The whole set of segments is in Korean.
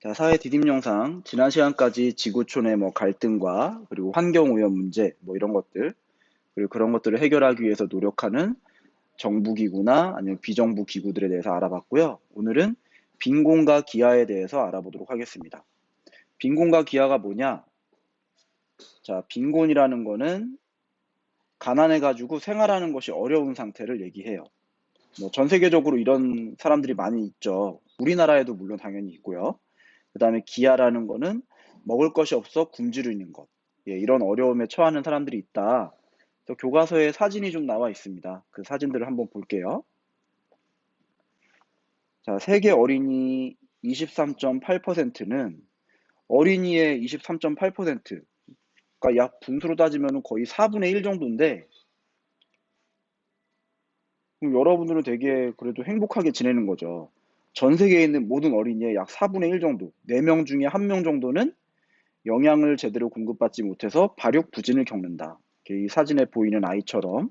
자, 사회 디딤 영상. 지난 시간까지 지구촌의 갈등과 그리고 환경 오염 문제 이런 것들, 그리고 그런 것들을 해결하기 위해서 노력하는 정부 기구나 아니면 비정부 기구들에 대해서 알아봤고요. 오늘은 빈곤과 기아에 대해서 알아보도록 하겠습니다. 빈곤과 기아가 뭐냐? 자, 빈곤이라는 거는 가난해가지고 생활하는 것이 어려운 상태를 얘기해요. 전 세계적으로 이런 사람들이 많이 있죠. 우리나라에도 물론 당연히 있고요. 그 다음에 기아라는 거는 먹을 것이 없어 굶주리는 것. 예, 이런 어려움에 처하는 사람들이 있다. 그래서 교과서에 사진이 좀 나와 있습니다. 그 사진들을 한번 볼게요. 자, 세계 어린이 23.8%는 어린이의 23.8%, 그러니까 약 분수로 따지면 거의 4분의 1 정도인데, 그럼 여러분들은 되게 그래도 행복하게 지내는 거죠. 전 세계에 있는 모든 어린이의 약 4분의 1 정도, 4명 중에 1명 정도는 영양을 제대로 공급받지 못해서 발육 부진을 겪는다. 이 사진에 보이는 아이처럼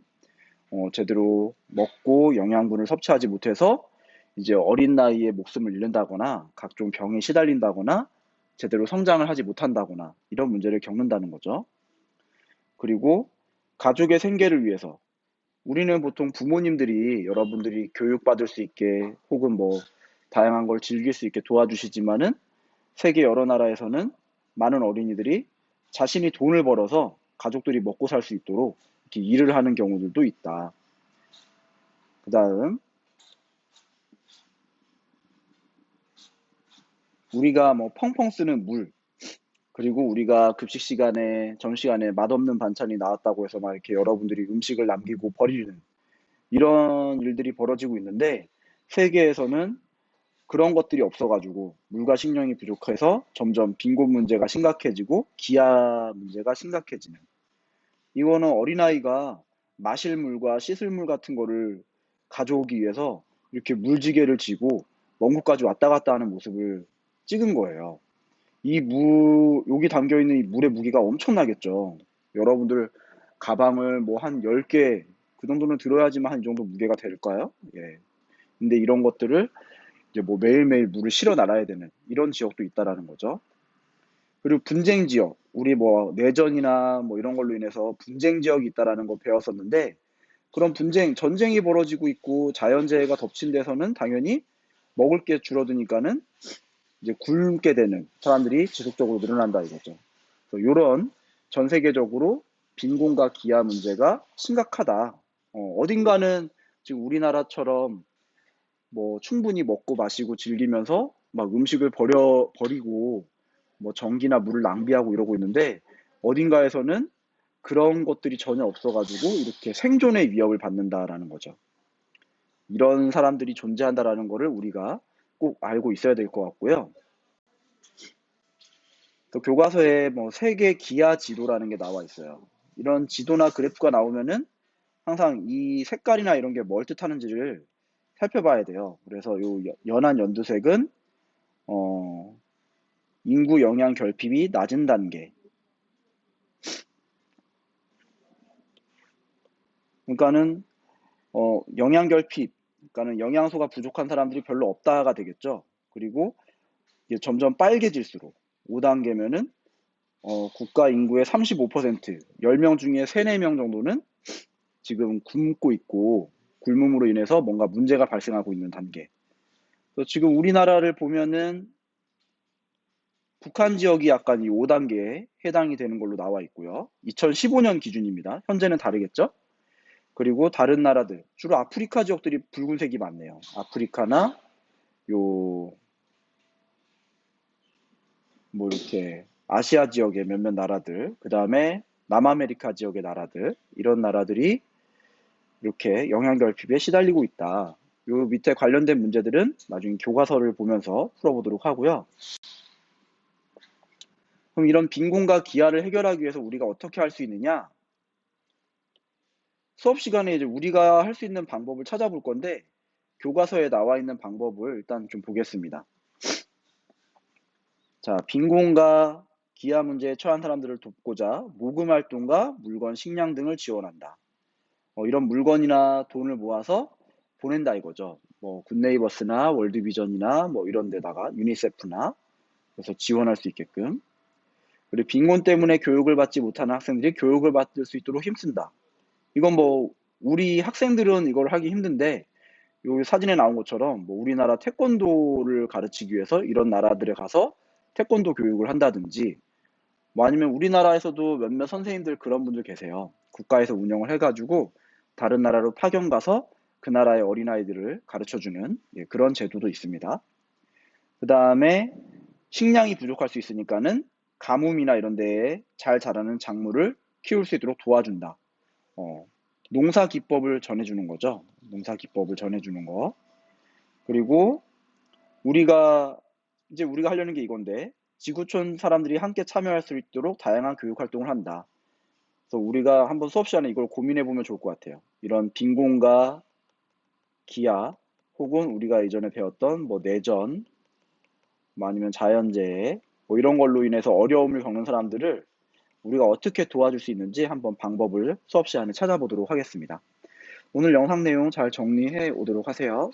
제대로 먹고 영양분을 섭취하지 못해서 이제 어린 나이에 목숨을 잃는다거나 각종 병에 시달린다거나 제대로 성장을 하지 못한다거나 이런 문제를 겪는다는 거죠. 그리고 가족의 생계를 위해서 우리는 보통 부모님들이 여러분들이 교육받을 수 있게 혹은 다양한 걸 즐길 수 있게 도와주시지만은 세계 여러 나라에서는 많은 어린이들이 자신이 돈을 벌어서 가족들이 먹고 살 수 있도록 이렇게 일을 하는 경우들도 있다. 그 다음, 우리가 펑펑 쓰는 물, 그리고 우리가 급식 시간에, 점심시간에 맛없는 반찬이 나왔다고 해서 막 이렇게 여러분들이 음식을 남기고 버리는 이런 일들이 벌어지고 있는데, 세계에서는 그런 것들이 없어가지고 물과 식량이 부족해서 점점 빈곤 문제가 심각해지고 기아 문제가 심각해지는, 이거는 어린아이가 마실 물과 씻을 물 같은 거를 가져오기 위해서 이렇게 물지개를 지고 먼 곳까지 왔다 갔다 하는 모습을 찍은 거예요. 여기 담겨 있는 이 물의 무게가 엄청나겠죠. 여러분들 가방을 한 10개, 그 정도는 들어야지만 한 이 정도 무게가 될까요? 예. 근데 이런 것들을 이제 매일매일 물을 실어 나가야 되는 이런 지역도 있다라는 거죠. 그리고 분쟁 지역, 우리 내전이나 이런 걸로 인해서 분쟁 지역이 있다라는 거 배웠었는데, 그런 전쟁이 벌어지고 있고 자연재해가 덮친 데서는 당연히 먹을 게 줄어드니까는 이제 굶게 되는 사람들이 지속적으로 늘어난다 이거죠. 그래서 이런 전 세계적으로 빈곤과 기아 문제가 심각하다. 어딘가는 지금 우리나라처럼 충분히 먹고 마시고 즐기면서 막 음식을 버리고 전기나 물을 낭비하고 이러고 있는데, 어딘가에서는 그런 것들이 전혀 없어가지고 이렇게 생존의 위협을 받는다라는 거죠. 이런 사람들이 존재한다라는 거를 우리가 꼭 알고 있어야 될 것 같고요. 또 교과서에 세계 기아 지도라는 게 나와 있어요. 이런 지도나 그래프가 나오면은 항상 이 색깔이나 이런 게 뭘 뜻하는지를 살펴봐야 돼요. 그래서 요 연한 연두색은 어, 인구 영양 결핍이 낮은 단계. 그러니까는 영양 결핍, 그러니까는 영양소가 부족한 사람들이 별로 없다가 되겠죠. 그리고 이게 점점 빨개질수록 5단계면은 국가 인구의 35%, 10명 중에 3, 4명 정도는 지금 굶고 있고 굶음으로 인해서 뭔가 문제가 발생하고 있는 단계. 그래서 지금 우리나라를 보면은 북한 지역이 약간 이 5단계에 해당이 되는 걸로 나와 있고요. 2015년 기준입니다. 현재는 다르겠죠? 그리고 다른 나라들, 주로 아프리카 지역들이 붉은색이 많네요. 아프리카나 요 이렇게 아시아 지역의 몇몇 나라들, 그 다음에 남아메리카 지역의 나라들, 이런 나라들이 이렇게 영양 결핍에 시달리고 있다. 요 밑에 관련된 문제들은 나중에 교과서를 보면서 풀어보도록 하고요. 그럼 이런 빈곤과 기아를 해결하기 위해서 우리가 어떻게 할 수 있느냐? 수업 시간에 이제 우리가 할 수 있는 방법을 찾아볼 건데, 교과서에 나와 있는 방법을 일단 좀 보겠습니다. 자, 빈곤과 기아 문제에 처한 사람들을 돕고자 모금 활동과 물건, 식량 등을 지원한다. 이런 물건이나 돈을 모아서 보낸다 이거죠. 굿네이버스나 월드비전이나 이런 데다가 유니세프나 그래서 지원할 수 있게끔. 그리고 빈곤 때문에 교육을 받지 못하는 학생들이 교육을 받을 수 있도록 힘쓴다. 이건 뭐 우리 학생들은 이걸 하기 힘든데 여기 사진에 나온 것처럼 뭐 우리나라 태권도를 가르치기 위해서 이런 나라들에 가서 태권도 교육을 한다든지 뭐 아니면 우리나라에서도 몇몇 선생님들 그런 분들 계세요. 국가에서 운영을 해가지고 다른 나라로 파견 가서 그 나라의 어린아이들을 가르쳐주는 그런 제도도 있습니다. 그 다음에 식량이 부족할 수 있으니까는 가뭄이나 이런 데에 잘 자라는 작물을 키울 수 있도록 도와준다. 농사 기법을 전해주는 거죠. 농사 기법을 전해주는 거. 그리고 우리가 우리가 하려는 게 이건데 지구촌 사람들이 함께 참여할 수 있도록 다양한 교육 활동을 한다. 그래서 우리가 한번 수업 시간에 이걸 고민해 보면 좋을 것 같아요. 이런 빈곤과 기아 혹은 우리가 이전에 배웠던 뭐 내전 뭐 아니면 자연재해 뭐 이런 걸로 인해서 어려움을 겪는 사람들을 우리가 어떻게 도와줄 수 있는지 한번 방법을 수업 시간에 찾아보도록 하겠습니다. 오늘 영상 내용 잘 정리해 오도록 하세요.